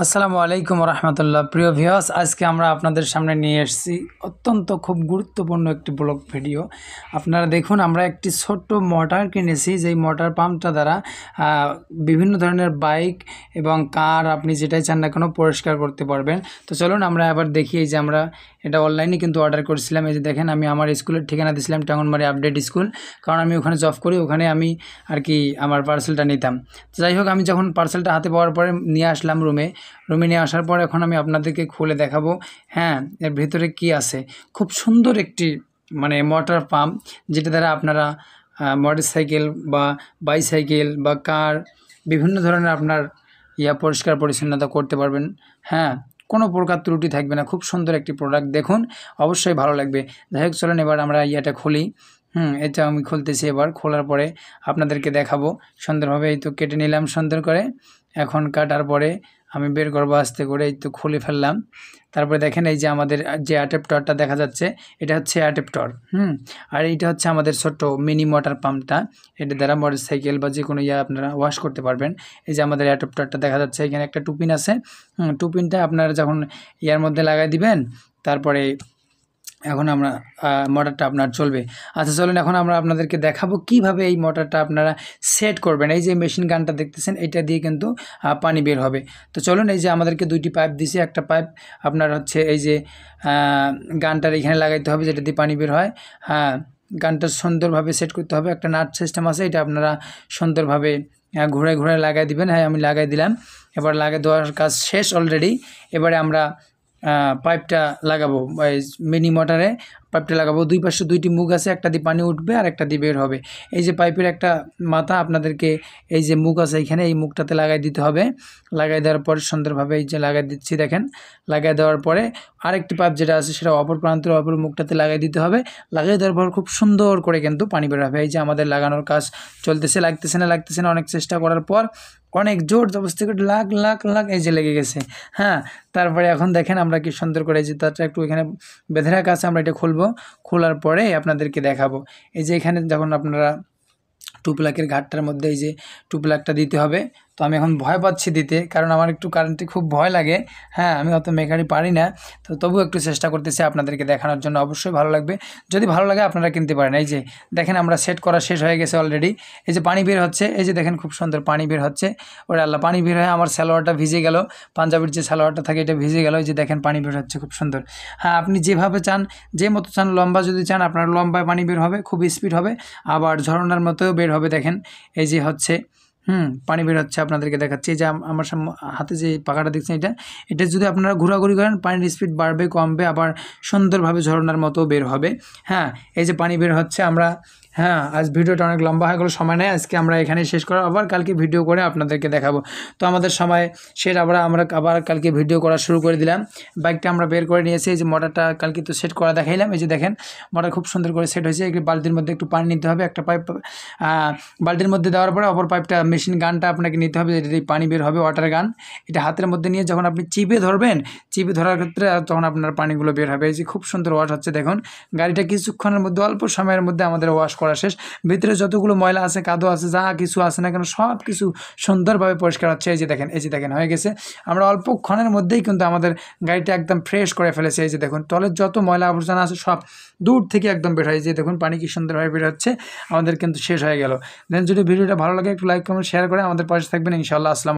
আসসালামু আলাইকুম রহমতুল্লাহ। প্রিয় ভিউয়ার্স, আজকে আমরা আপনাদের সামনে নিয়ে এসেছি অত্যন্ত খুব গুরুত্বপূর্ণ একটি ব্লগ ভিডিও। আপনারা দেখুন, আমরা একটি ছোট্ট মোটর কিনেছি, যেই মোটর পাম্পটা দ্বারা বিভিন্ন ধরনের বাইক এবং কার আপনি যেটাই চান না কেন পরিষ্কার করতে পারবেন। তো চলুন আমরা আবার দেখি। এই যে আমরা এটা অনলাইনে কিন্তু অর্ডার করেছিলাম। এই যে দেখেন, আমি আমার স্কুলের ঠিকানা দিয়েছিলাম টাঙ্গনবাড়ি আপডেট স্কুল, কারণ আমি ওখানে জব করি, ওখানে আমি আর কি আমার পার্সেলটা নিতাম। তো যাই হোক, আমি যখন পার্সেলটা হাতে পাওয়ার পরে নিয়ে আসলাম রুমে নিয়ে আসার পর এখন আমি আপনাদেরকে খুলে দেখাবো। হ্যাঁ, এর ভেতরে কি আছে। খুব সুন্দর একটি মোটর পাম্প, যেটা দ্বারা আপনারা মোটরসাইকেল বা বাইসাইকেল বা কার বিভিন্ন ধরনের আপনার পরিষ্কার পরিচ্ছন্নতা করতে পারবেন। হ্যাঁ, কোনো প্রকার ত্রুটি থাকবে না। খুব সুন্দর একটি প্রোডাক্ট, দেখুন অবশ্যই ভালো লাগবে। যাই হোক, চলেন এবার আমরা এটা খুলি। এটা আমি খুলতেছি। এবার খোলার পরে আপনাদেরকে দেখাবো সুন্দরভাবে। এই তো কেটে নিলাম সুন্দর করে। এখন কাটার পরে আমি বের করবো আস্তে করে। এই তো খুলে ফেললাম। তারপরে দেখেন, এই যে আমাদের যে অ্যাডাপ্টারটা দেখা যাচ্ছে, এটা হচ্ছে অ্যাডাপ্টার। আর এইটা হচ্ছে আমাদের ছোট্ট মিনি মোটর পাম্পটা। এটা দ্বারা মোটরসাইকেল বা যে কোনো আপনারা ওয়াশ করতে পারবেন। এই যে আমাদের অ্যাডাপ্টারটা দেখা যাচ্ছে, এখানে একটা টুপিন আছে। টুপিনটা আপনারা যখন ইয়ার মধ্যে লাগাই দিবেন, তারপরে এখন আমরা মোটরটা আপনার চলবে। আচ্ছা চলুন, এখন আমরা আপনাদেরকে দেখাবো কিভাবে এই মোটরটা আপনারা সেট করবেন। এই যে মেশিন গানটা দেখতেছেন, এটা দিয়ে কিন্তু পানি বের হবে। তো চলুন, এই যে আমাদেরকে দুইটি পাইপ দিছে। একটা পাইপ আপনার হচ্ছে এই যে গানটার এখানে লাগাইতে হবে, যেটা দিয়ে পানি বের হয়। হ্যাঁ, গানটা সুন্দরভাবে সেট করতে হবে। একটা নাট সিস্টেম আছে, এটা আপনারা সুন্দরভাবে ঘুরে ঘুরে লাগাই দিবেন। হ্যাঁ, আমি লাগাই দিলাম। এবার লাগিয়ে দেওয়ার কাজ শেষ অলরেডি। এবারে আমরা পাইপটা লাগাবো। মিনি মোটরে পাইপটা লাগাবো। দুই পাশে দুইটি মুখ আছে, একটা দিয়ে পানি উঠবে আর একটা দিয়ে বের হবে। এই যে পাইপের একটা মাথা আপনাদেরকে, এই যে মুখ আছে এখানে, এই মুখটাতে লাগাই দিতে হবে। লাগাই দেওয়ার পরে সুন্দরভাবে এই যে লাগাই দিচ্ছি, দেখেন। লাগাই দেওয়ার পরে আরেকটি পাইপ যেটা আছে, সেটা অপর প্রান্তের অপর মুখটাতে লাগাই দিতে হবে। লাগাই দেওয়ার পর খুব সুন্দর করে কিন্তু পানি বের হবে। এই যে আমাদের লাগানোর কাজ চলতেছে। লাগতেছে না, অনেক চেষ্টা করার পর অনেক জোর জবরদস্তি করে লাখ লাখ লাখ এই যে লেগে গেছে। হ্যাঁ, তারপরে এখন দেখেন আমরা কি সুন্দর করে, যে তারটা একটু এখানে বেঁধে রাখা আছে, আমরা এটা খুলবো। খোলার পরে আপনাদেরকে দেখাবো। এই যে এখানে যখন আপনারা টুপ্লাকের ঘাটটার মধ্যে এই যে টুপ্লাকটা দিতে হবে। তো আমি এখন ভয় পাচ্ছি দিতে, কারণ আমার একটু কারেন্টে খুব ভয় লাগে। হ্যাঁ, আমি অত মেকারি পারি না, তো তবুও একটু চেষ্টা করতেছি আপনাদেরকে দেখানোর জন্য। অবশ্যই ভালো লাগবে। যদি ভালো লাগে আপনারা কিনতে পারেন। এই যে দেখেন, আমরা সেট করা শেষ হয়ে গেছে অলরেডি। এই যে পানি বের হচ্ছে, এই যে দেখেন খুব সুন্দর পানি বের হচ্ছে। ওরে আল্লাহ, পানি বের হয়ে আমার সালোয়ারটা ভিজে গেল। পাঞ্জাবির যে সালোয়ারটা থাকে, এটা ভিজে গেল। এই যে দেখেন পানি বের হচ্ছে খুব সুন্দর। হ্যাঁ, আপনি যেভাবে চান, যে মতো চান, লম্বা যদি চান আপনার লম্বায় পানি বের হবে, খুব স্পিড হবে। আবার ঝরনার মতোও বের হবে। দেখেন এই যে হচ্ছে পানি বের হচ্ছে, আপনাদেরকে দেখাচ্ছি। এই যে আমার হাতে যে পাখাটা দেখছেন, এটা যদি আপনারা ঘোরাঘুরি করেন, পানির স্পিড বাড়বে কমবে, আবার সুন্দরভাবে ঝরনার মতো বের হবে। হ্যাঁ, এই যে পানি বের হচ্ছে। আমরা আজ ভিডিওটা অনেক লম্বা হয়ে গেলো, সময় নেই। আজকে আমরা এখানে শেষ করা, আবার কালকে ভিডিও করে আপনাদেরকে দেখাবো। তো আমাদের সময় শেষ, আমরা আবার কালকে ভিডিও করা শুরু করে দিলাম। বাইকটা আমরা বের করে নিয়েছি। এই যে মোটরটা কালকে তো সেট করা দেখাইলাম। এই যে দেখেন মোটর খুব সুন্দর করে সেট হয়েছে। একটি বালতির মধ্যে একটু পানি নিতে হবে। একটা পাইপ বালতির মধ্যে দেওয়ার পরে অপর পাইপটা মেশিন গানটা আপনাকে নিতে হবে, যেটা দিয়ে পানি বের হবে, ওয়াটার গান। এটা হাতের মধ্যে নিয়ে যখন আপনি চিপে ধরবেন, চিপে ধরার ক্ষেত্রে তখন আপনার পানিগুলো বের হবে। এই যে খুব সুন্দর ওয়াশ হচ্ছে, দেখুন। গাড়িটা কিছুক্ষণের মধ্যে, অল্প সময়ের মধ্যে আমাদের ওয়াশ করা শেষ। ভিতরে যতগুলো ময়লা আছে, কাদো আছে, যা কিছু আছে না কেন, সব কিছু সুন্দরভাবে পরিষ্কার হচ্ছে। এই যে দেখেন হয়ে গেছে। আমরা অল্পক্ষণের মধ্যেই কিন্তু আমাদের গাড়িটা একদম ফ্রেশ করে ফেলেছে। এই যে দেখুন, তলের যত ময়লা আবর্জনা আছে সব দূর থেকে একদম বের হয়। যে দেখুন পানি কি সুন্দরভাবে বের হচ্ছে। আমাদের কিন্তু শেষ হয়ে গেল। দেন যদি ভিডিওটা ভালো লাগে, একটু লাইক কমেন্ট শেয়ার করে আমাদের পাশে থাকবেন ইনশাআল্লাহ। আসসালাম।